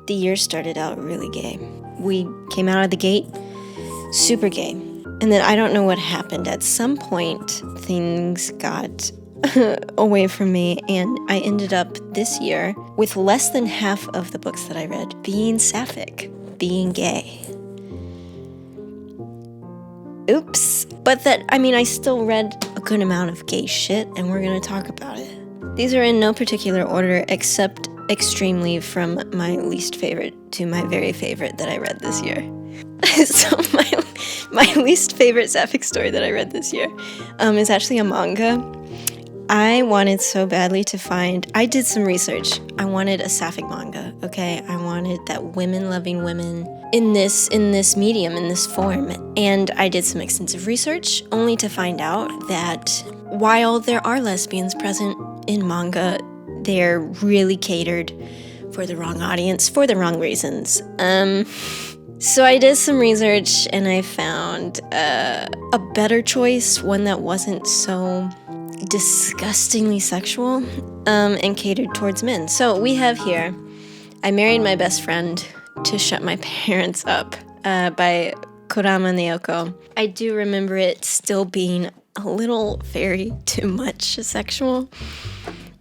the year started out really gay. We came out of the gate super gay. And then I don't know what happened. At some point, things got away from me, and I ended up this year with less than half of the books that I read being sapphic, being gay. Oops. But I still read a good amount of gay shit, and we're gonna talk about it. These are in no particular order, except extremely from my least favorite to my very favorite that I read this year. So my least favorite sapphic story that I read this year is actually a manga. I wanted so badly to find, I did some research. I wanted a sapphic manga, okay? I wanted that women-loving women in this medium, in this form. And I did some extensive research, only to find out that while there are lesbians present in manga, they're really catered for the wrong audience, for the wrong reasons. So I did some research, and I found a better choice, one that wasn't so disgustingly sexual and catered towards men. So we have here, I Married My Best Friend to Shut My Parents Up by Kodama Naoko. I do remember it still being a little very too much sexual.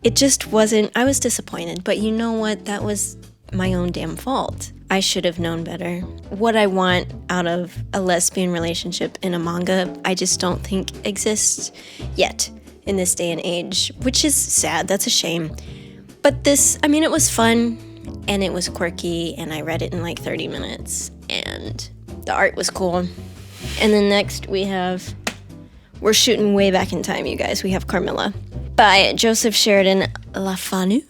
It just wasn't, I was disappointed, but you know what? That was my own damn fault. I should have known better. What I want out of a lesbian relationship in a manga, I just don't think exists yet in this day and age, which is sad. That's a shame. But this, it was fun, and it was quirky, and I read it in like 30 minutes, and the art was cool. And then next we're shooting way back in time, you guys. We have Carmilla by Joseph Sheridan Fanu.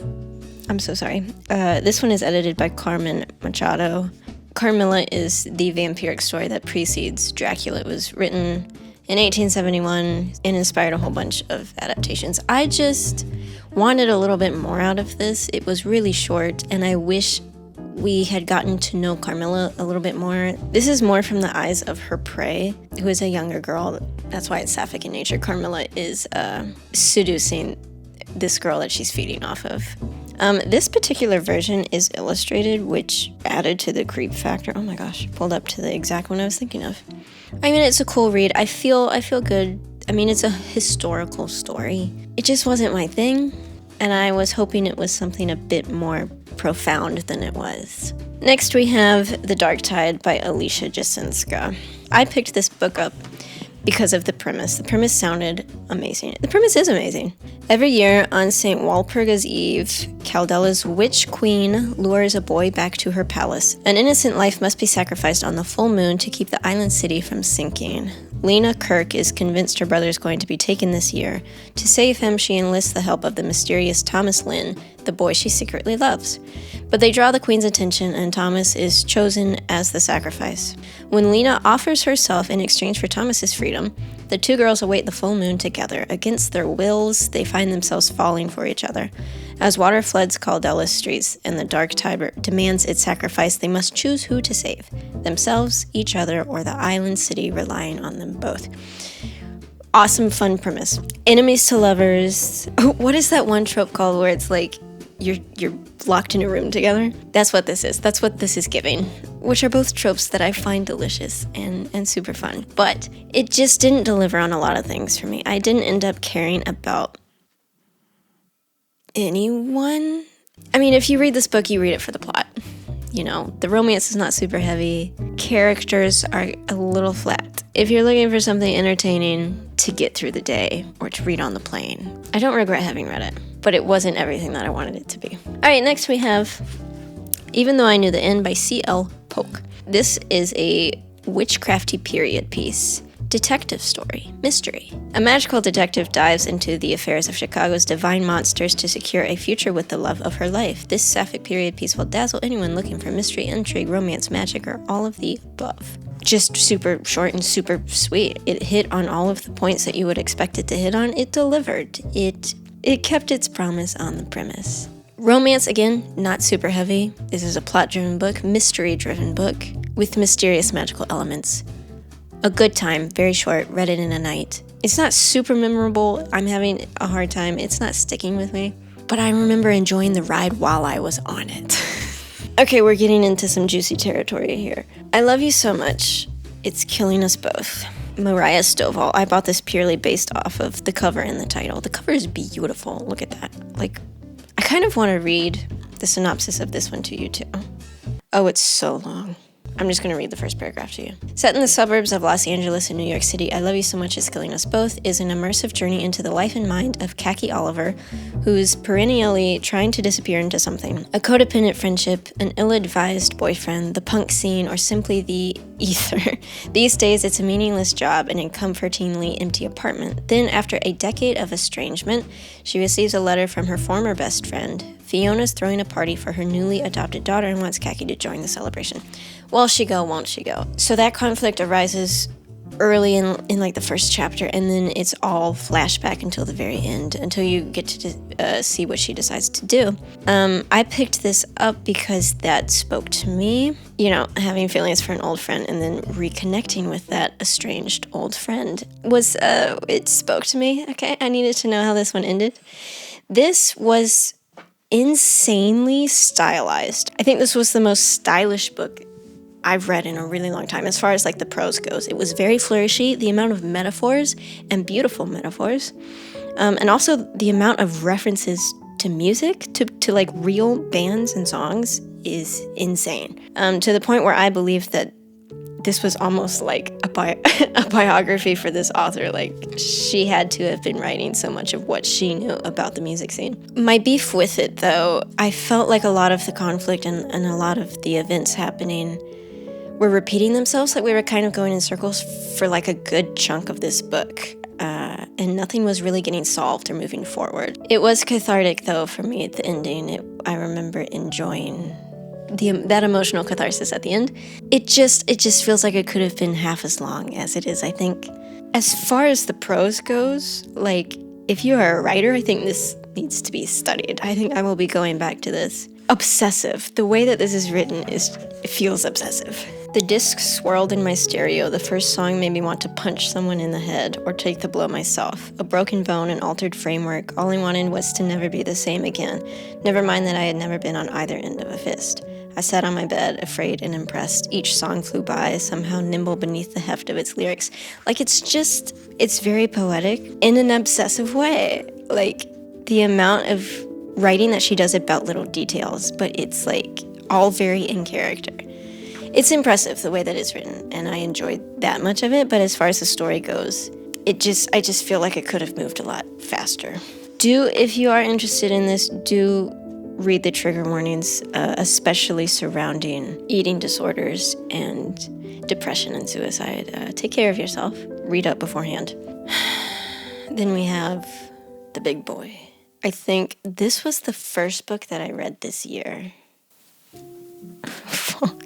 I'm so sorry. This one is edited by Carmen Machado. Carmilla is the vampiric story that precedes Dracula. It was written in 1871 and inspired a whole bunch of adaptations. I just wanted a little bit more out of this. It was really short, and I wish we had gotten to know Carmilla a little bit more. This is more from the eyes of her prey, who is a younger girl. That's why it's sapphic in nature. Carmilla is seducing this girl that she's feeding off of. This particular version is illustrated, which added to the creep factor. Oh my gosh, pulled up to the exact one I was thinking of. It's a cool read. I feel good. It's a historical story. It just wasn't my thing, and I was hoping it was something a bit more profound than it was. Next we have The Dark Tide by Alicia Jasinska. I picked this book up because of the premise. The premise sounded amazing. The premise is amazing. Every year on St. Walpurga's Eve, Caldella's witch queen lures a boy back to her palace. An innocent life must be sacrificed on the full moon to keep the island city from sinking. Lena Kirk is convinced her brother is going to be taken this year. To save him, she enlists the help of the mysterious Thomas Lynn, the boy she secretly loves. But they draw the queen's attention, and Thomas is chosen as the sacrifice. When Lena offers herself in exchange for Thomas's freedom, the two girls await the full moon together. Against their wills, they find themselves falling for each other. As water floods Caldella's streets and the dark tide demands its sacrifice, they must choose who to save, themselves, each other, or the island city relying on them both. Awesome, fun premise. Enemies to lovers. What is that one trope called where it's like you're locked in a room together? That's what this is. That's what this is giving, which are both tropes that I find delicious and super fun. But it just didn't deliver on a lot of things for me. I didn't end up caring about anyone. If you read this book, you read it for the plot. The romance is not super heavy. Characters are a little flat. If you're looking for something entertaining to get through the day or to read on the plane, I don't regret having read it, but it wasn't everything that I wanted it to be. All right, next we have Even Though I Knew the End by C.L. Polk. This is a witchcrafty period piece. Detective story. Mystery. A magical detective dives into the affairs of Chicago's divine monsters to secure a future with the love of her life. This sapphic period piece will dazzle anyone looking for mystery, intrigue, romance, magic, or all of the above. Just super short and super sweet. It hit on all of the points that you would expect it to hit on. It delivered. It kept its promise on the premise. Romance, again, not super heavy. This is a plot-driven book, mystery-driven book, with mysterious magical elements. A good time, very short, read it in a night. It's not super memorable. I'm having a hard time. It's not sticking with me. But I remember enjoying the ride while I was on it. Okay, we're getting into some juicy territory here. I love you so much. It's killing us both. Mariah Stovall. I bought this purely based off of the cover and the title. The cover is beautiful. Look at that. Like, I kind of want to read the synopsis of this one to you, too. Oh, it's so long. I'm just going to read the first paragraph to you. Set in the suburbs of Los Angeles and New York City, I Love You So Much It's Killing Us Both is an immersive journey into the life and mind of Khaki Oliver, who's perennially trying to disappear into something. A codependent friendship, an ill-advised boyfriend, the punk scene, or simply the ether. These days, it's a meaningless job and a comfortingly empty apartment. Then, after a decade of estrangement, she receives a letter from her former best friend. Fiona's throwing a party for her newly adopted daughter and wants Khaki to join the celebration. Will she go, won't she go? So that conflict arises early in like the first chapter, and then it's all flashback until the very end, until you get to see what she decides to do. I picked this up because that spoke to me. You know, having feelings for an old friend and then reconnecting with that estranged old friend was, it spoke to me, okay? I needed to know how this one ended. This was insanely stylized. I think this was the most stylish book I've read in a really long time, as far as like the prose goes. It was very flourishy. The amount of metaphors and beautiful metaphors, and also the amount of references to music, to like real bands and songs is insane. To the point where I believe that this was almost like a biography for this author. Like, she had to have been writing so much of what she knew about the music scene. My beef with it, though, I felt like a lot of the conflict and a lot of the events happening were repeating themselves. Like, we were kind of going in circles for like a good chunk of this book. And nothing was really getting solved or moving forward. It was cathartic, though, for me at the ending. I remember enjoying that emotional catharsis at the end. It just feels like it could have been half as long as it is, I think. As far as the prose goes, like, if you are a writer, I think this needs to be studied. I think I will be going back to this. Obsessive. The way that this is written it feels obsessive. The disc swirled in my stereo. The first song made me want to punch someone in the head or take the blow myself. A broken bone, an altered framework. All I wanted was to never be the same again. Never mind that I had never been on either end of a fist. I sat on my bed, afraid and impressed. Each song flew by, somehow nimble beneath the heft of its lyrics. Like, it's very poetic in an obsessive way. Like, the amount of writing that she does about little details, but it's like all very in character. It's impressive the way that it's written, and I enjoyed that much of it, but as far as the story goes, I just feel like it could have moved a lot faster. If you are interested in this, do read the trigger warnings, especially surrounding eating disorders and depression and suicide. Take care of yourself. Read up beforehand. Then we have The Big Boy. I think this was the first book that I read this year. Fuck.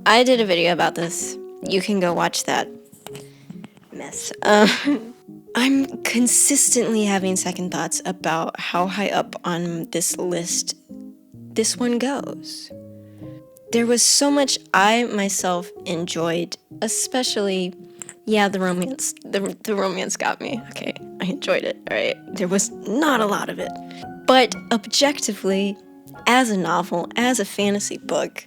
I did a video about this. You can go watch that mess. I'm consistently having second thoughts about how high up on this list this one goes. There was so much I myself enjoyed, especially, the romance. The romance got me. Okay, I enjoyed it, all right? There was not a lot of it. But objectively, as a novel, as a fantasy book,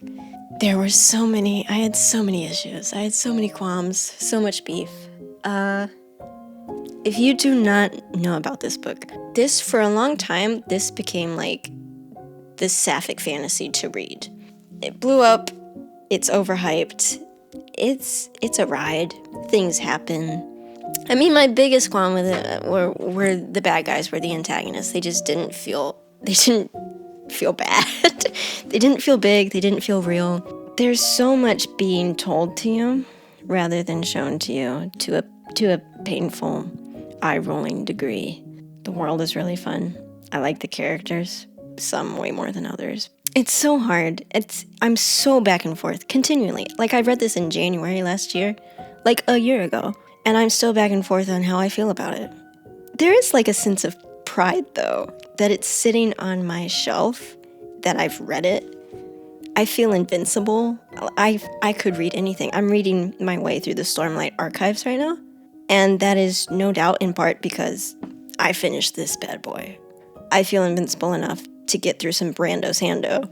I had so many issues. I had so many qualms, so much beef. If you do not know about this book, for a long time, this became like the Sapphic fantasy to read. It blew up, it's overhyped, it's a ride, things happen. I mean, my biggest qualm with it were the bad guys, were the antagonists. They didn't feel bad. They didn't feel big, they didn't feel real. There's so much being told to you rather than shown to you to a painful, eye-rolling degree. The world is really fun. I like the characters, some way more than others. It's so hard. I'm so back and forth continually. Like, I read this in January last year, like a year ago, and I'm still back and forth on how I feel about it. There is like a sense of pride, though, that it's sitting on my shelf, that I've read it. I feel invincible. I could read anything. I'm reading my way through the Stormlight archives right now, and that is no doubt in part because I finished this bad boy. I feel invincible enough to get through some Brando Sando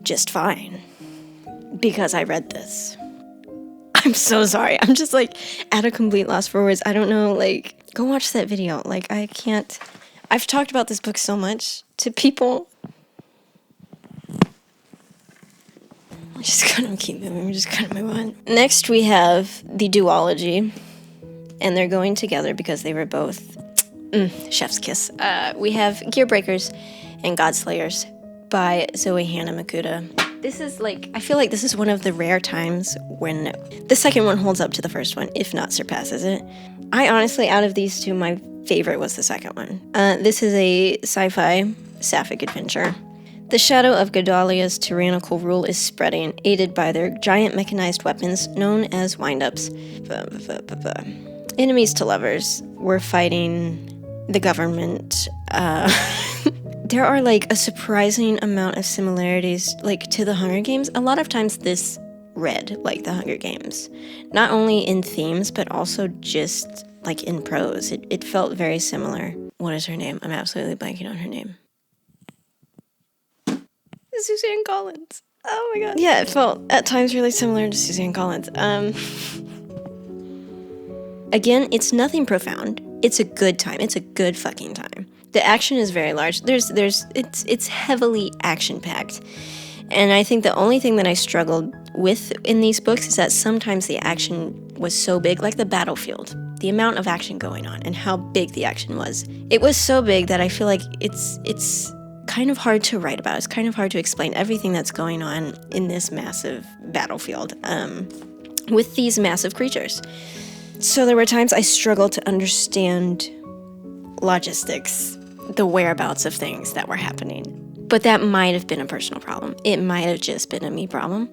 just fine. Because I read this. I'm so sorry. I'm just like at a complete loss for words. I don't know, like, go watch that video. Like, I can't. I've talked about this book so much to people. We're just gonna keep moving. We're just gonna move on. Next, we have the duology. And they're going together because they were both chef's kiss. We have Gearbreakers and Godslayers by Zoe Hana Mikuta. This is like, I feel like this is one of the rare times when the second one holds up to the first one, if not surpasses it. I honestly, out of these two, my favorite was the second one. This is a sci-fi sapphic adventure. The shadow of Gedalia's tyrannical rule is spreading, aided by their giant mechanized weapons known as wind-ups. Enemies to lovers. We're fighting the government. There are like a surprising amount of similarities like to the Hunger Games. A lot of times this read like the Hunger Games. Not only in themes, but also just like in prose. It felt very similar. What is her name? I'm absolutely blanking on her name. Suzanne Collins. Oh my god. Yeah, it felt at times really similar to Suzanne Collins. Again, it's nothing profound. It's a good time. It's a good fucking time. The action is very large. It's heavily action-packed. And I think the only thing that I struggled with in these books is that sometimes the action was so big, like the battlefield. The amount of action going on and how big the action was. It was so big that I feel like it's kind of hard to write about. It's kind of hard to explain everything that's going on in this massive battlefield with these massive creatures. So there were times I struggled to understand logistics, the whereabouts of things that were happening. But that might have been a personal problem. It might have just been a me problem.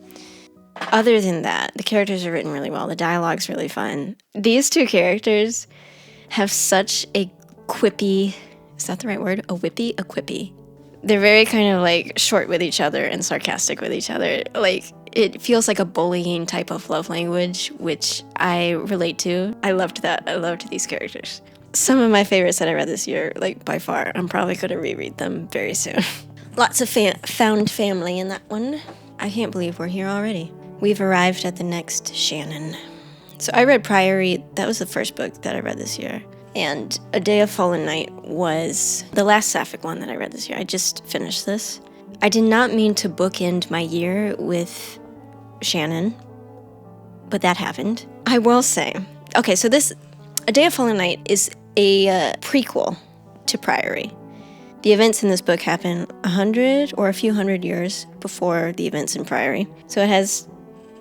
Other than that, the characters are written really well. The dialogue's really fun. These two characters have such a quippy, is that the right word? A whippy? A quippy. They're very kind of like short with each other and sarcastic with each other. Like, it feels like a bullying type of love language, which I relate to. I loved that. I loved these characters. Some of my favorites that I read this year, like by far. I'm probably going to reread them very soon. Lots of found family in that one. I can't believe we're here already. We've arrived at the next Shannon. So I read Priory. That was the first book that I read this year. And A Day of Fallen Night was the last Sapphic one that I read this year. I just finished this. I did not mean to bookend my year with Shannon, but that happened. I will say, okay, so this, A Day of Fallen Night is a prequel to Priory. The events in this book happen 100 or a few hundred years before the events in Priory, so it has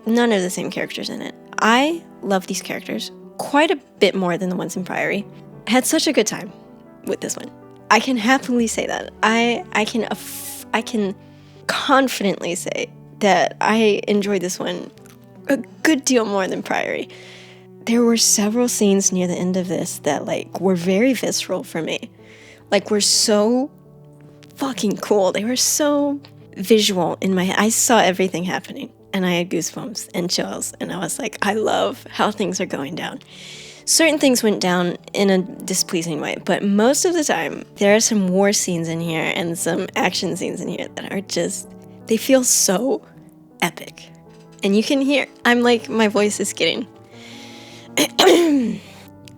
none of the same characters in it. I love these characters quite a bit more than the ones in Priory. I had such a good time with this one. I can happily say that. I can confidently say that I enjoyed this one a good deal more than Priory. There were several scenes near the end of this that like were very visceral for me. Like, were so fucking cool. They were so visual in my head. I saw everything happening and I had goosebumps and chills and I was like, I love how things are going down. Certain things went down in a displeasing way, but most of the time there are some war scenes in here and some action scenes in here that are just, they feel so epic. And you can hear, I'm like, my voice is getting.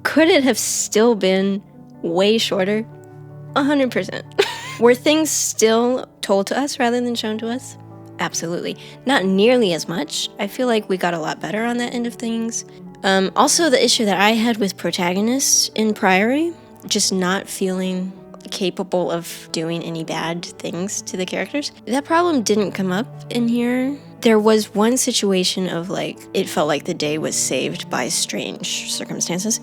Could it have still been way shorter? 100%. Were things still told to us rather than shown to us? Absolutely. Not nearly as much. I feel like we got a lot better on that end of things. Also, the issue that I had with protagonists in Priory, just not feeling capable of doing any bad things to the characters, that problem didn't come up in here. There was one situation of like, it felt like the day was saved by strange circumstances.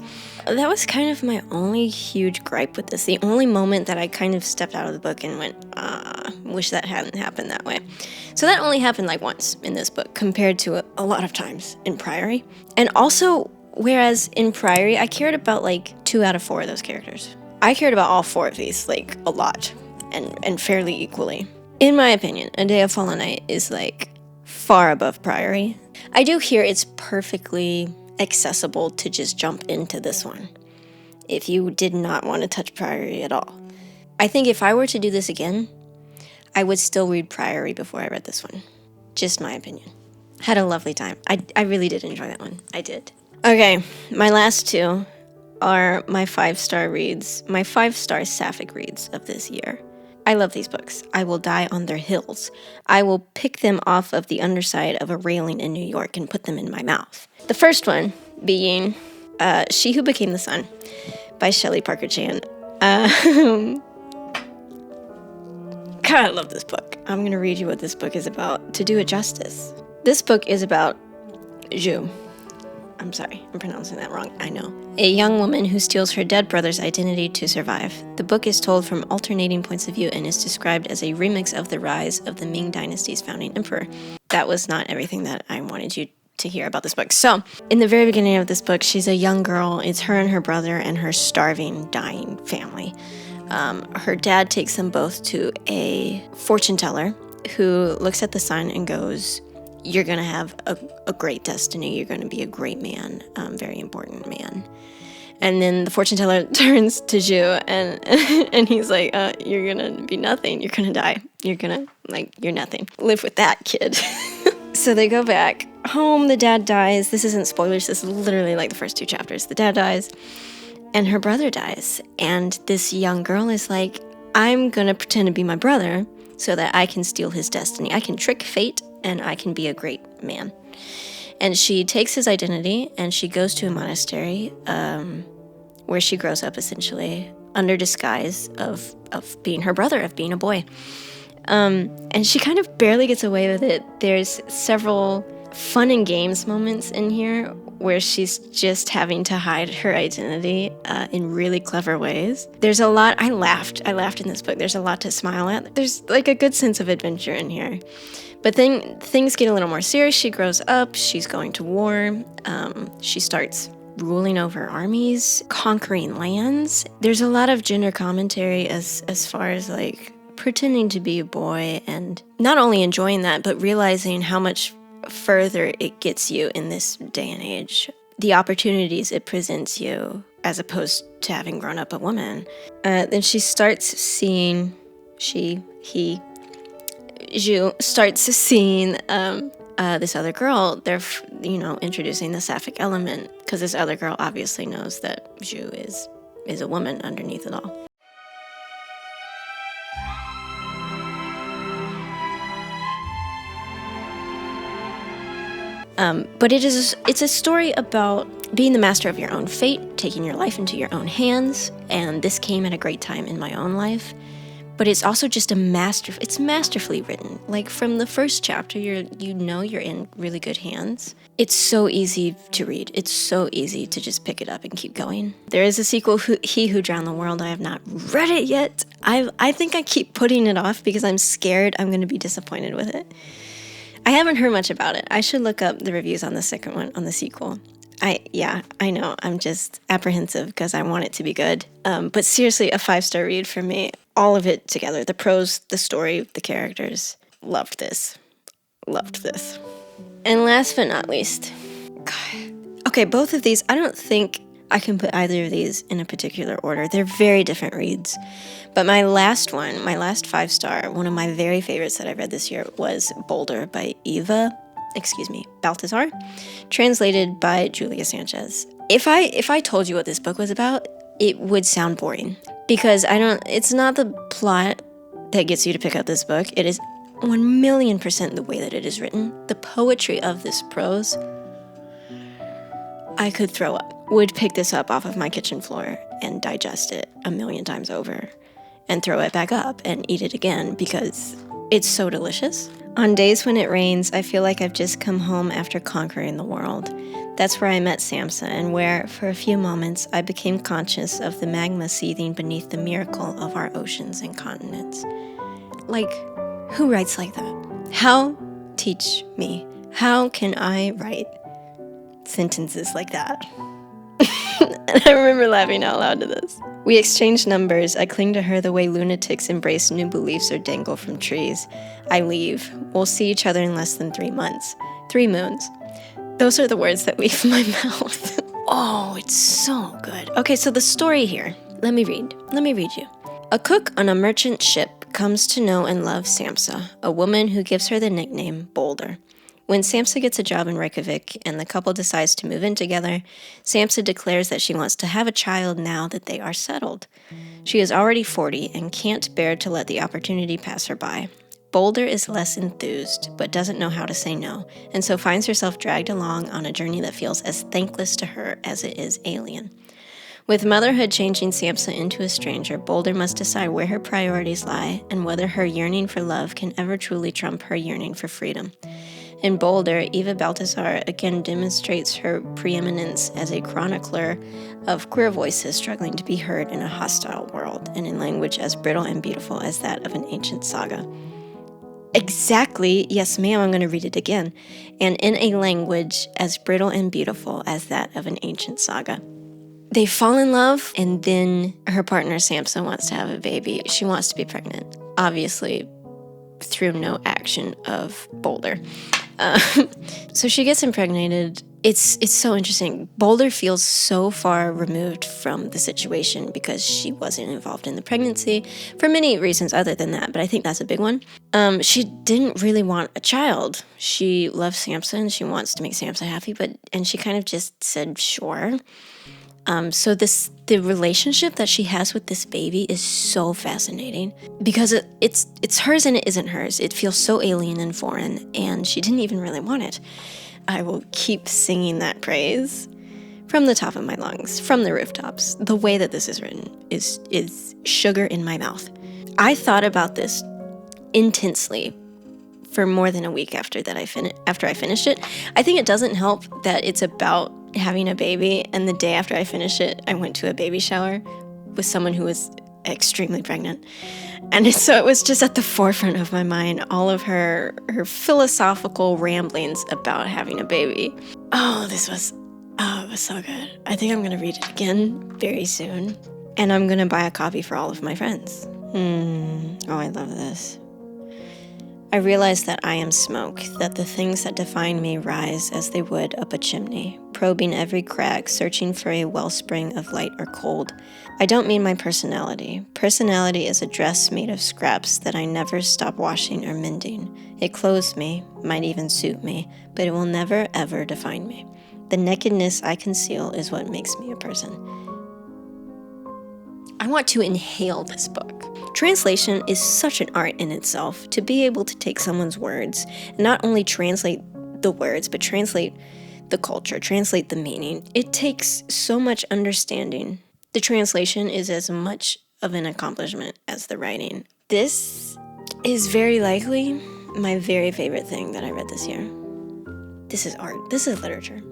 That was kind of my only huge gripe with this. The only moment that I kind of stepped out of the book and went, wish that hadn't happened that way. So that only happened like once in this book compared to a lot of times in Priory. And also, whereas in Priory, I cared about like 2 out of 4 of those characters. I cared about all 4 of these, like a lot and fairly equally. In my opinion, A Day of Fallen Night is like far above Priory. I do hear it's perfectly accessible to just jump into this one if you did not want to touch Priory at all. I think if I were to do this again, I would still read Priory before I read this one. Just my opinion. Had a lovely time. I really did enjoy that one. I did. Okay, my last two are my 5-star reads, my 5-star Sapphic reads of this year. I love these books. I will die on their hills. I will pick them off of the underside of a railing in New York and put them in my mouth. The first one being She Who Became the Sun by Shelley Parker Chan. God, I love this book. I'm going to read you what this book is about to do it justice. This book is about Zhu. I'm sorry, I'm pronouncing that wrong, I know. A young woman who steals her dead brother's identity to survive. The book is told from alternating points of view and is described as a remix of the rise of the Ming Dynasty's founding emperor. That was not everything that I wanted you to hear about this book. So, in the very beginning of this book, she's a young girl. It's her and her brother and her starving, dying family. Her dad takes them both to a fortune teller who looks at the sun and goes, "You're going to have a great destiny. You're going to be a great man, very important man." And then the fortune teller turns to Zhu and he's like, "You're going to be nothing. You're going to die. You're going to, you're nothing. Live with that, kid." So they go back home. The dad dies. This isn't spoilers. This is literally the first 2 chapters. The dad dies and her brother dies. And this young girl is like, "I'm going to pretend to be my brother so that I can steal his destiny. I can trick fate and I can be a great man." And she takes his identity and she goes to a monastery where she grows up essentially under disguise of being her brother, of being a boy. And she kind of barely gets away with it. There's several fun and games moments in here where she's just having to hide her identity in really clever ways. There's a lot. I laughed in this book. There's a lot to smile at. There's a good sense of adventure in here. But then things get a little more serious. She grows up. She's going to war. She starts ruling over armies, conquering lands. There's a lot of gender commentary as far as pretending to be a boy and not only enjoying that, but realizing how much further it gets you in this day and age. The opportunities it presents you as opposed to having grown up a woman. Then she starts seeing, Zhu starts seeing this other girl. They're, introducing the Sapphic element because this other girl obviously knows that Zhu is a woman underneath it all. But it's a story about being the master of your own fate, taking your life into your own hands, and this came at a great time in my own life. But it's also just it's masterfully written. From the first chapter, you're in really good hands. It's so easy to read. It's so easy to just pick it up and keep going. There is a sequel, He Who Drowned the World. I have not read it yet. I think I keep putting it off because I'm scared I'm going to be disappointed with it. I haven't heard much about it. I should look up the reviews on the second one, on the sequel. I know. I'm just apprehensive because I want it to be good. But seriously, a 5-star read for me. All of it together. The prose, the story, the characters. Loved this. And last but not least. God. Okay, both of these, I don't think I can put either of these in a particular order. They're very different reads. But my last 5-star, one of my very favorites that I read this year was Boulder by Baltasar, translated by Julia Sanches. If I told you what this book was about, it would sound boring because it's not the plot that gets you to pick up this book. It is 1,000,000% the way that it is written. The poetry of this prose, I could throw up. Would pick this up off of my kitchen floor and digest it 1,000,000 times over and throw it back up and eat it again because it's so delicious. On days when it rains, I feel like I've just come home after conquering the world. That's where I met Samantha and where, for a few moments, I became conscious of the magma seething beneath the miracle of our oceans and continents. Who writes like that? How? Teach me. How can I write sentences like that? And I remember laughing out loud to this. We exchanged numbers. I cling to her the way lunatics embrace new beliefs or dangle from trees. I leave. We'll see each other in less than 3 months. 3 moons. Those are the words that leave my mouth. Oh, it's so good. Okay, so the story here. Let me read you. A cook on a merchant ship comes to know and love Samsa, a woman who gives her the nickname Boulder. When Samsa gets a job in Reykjavik and the couple decides to move in together, Samsa declares that she wants to have a child now that they are settled. She is already 40 and can't bear to let the opportunity pass her by. Boulder is less enthused, but doesn't know how to say no, and so finds herself dragged along on a journey that feels as thankless to her as it is alien. With motherhood changing Samsa into a stranger, Boulder must decide where her priorities lie and whether her yearning for love can ever truly trump her yearning for freedom. In Boulder, Eva Baltasar again demonstrates her preeminence as a chronicler of queer voices struggling to be heard in a hostile world, and in language as brittle and beautiful as that of an ancient saga. Exactly, yes ma'am, I'm going to read it again. And in a language as brittle and beautiful as that of an ancient saga. They fall in love, and then her partner Samsa wants to have a baby. She wants to be pregnant, obviously through no action of Boulder. So she gets impregnated. It's so interesting. Boulder feels so far removed from the situation because she wasn't involved in the pregnancy for many reasons other than that, but I think that's a big one. She didn't really want a child. She loves Samsa and she wants to make Samsa happy, and she kind of just said sure. So the relationship that she has with this baby is so fascinating because it's hers and it isn't hers. It feels so alien and foreign, and she didn't even really want it. I will keep singing that praise from the top of my lungs, from the rooftops. The way that this is written is sugar in my mouth. I thought about this intensely for more than a week after I finished it. I think it doesn't help that it's about having a baby, and the day after I finished it, I went to a baby shower with someone who was extremely pregnant. And so it was just at the forefront of my mind, all of her philosophical ramblings about having a baby. It was so good. I think I'm going to read it again very soon. And I'm going to buy a copy for all of my friends. I love this. I realize that I am smoke, that the things that define me rise as they would up a chimney, probing every crack, searching for a wellspring of light or cold. I don't mean my personality. Personality is a dress made of scraps that I never stop washing or mending. It clothes me, might even suit me, but it will never, ever define me. The nakedness I conceal is what makes me a person. I want to inhale this book. Translation is such an art in itself, to be able to take someone's words and not only translate the words, but translate the culture, translate the meaning. It takes so much understanding. The translation is as much of an accomplishment as the writing. This is very likely my very favorite thing that I read this year. This is art. This is literature.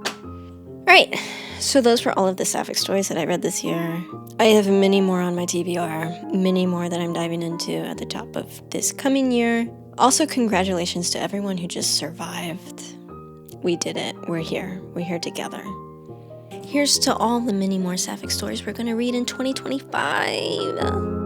All right, so those were all of the Sapphic stories that I read this year. I have many more on my TBR, many more that I'm diving into at the top of this coming year. Also, congratulations to everyone who just survived. We did it. We're here. We're here together. Here's to all the many more Sapphic stories we're going to read in 2025.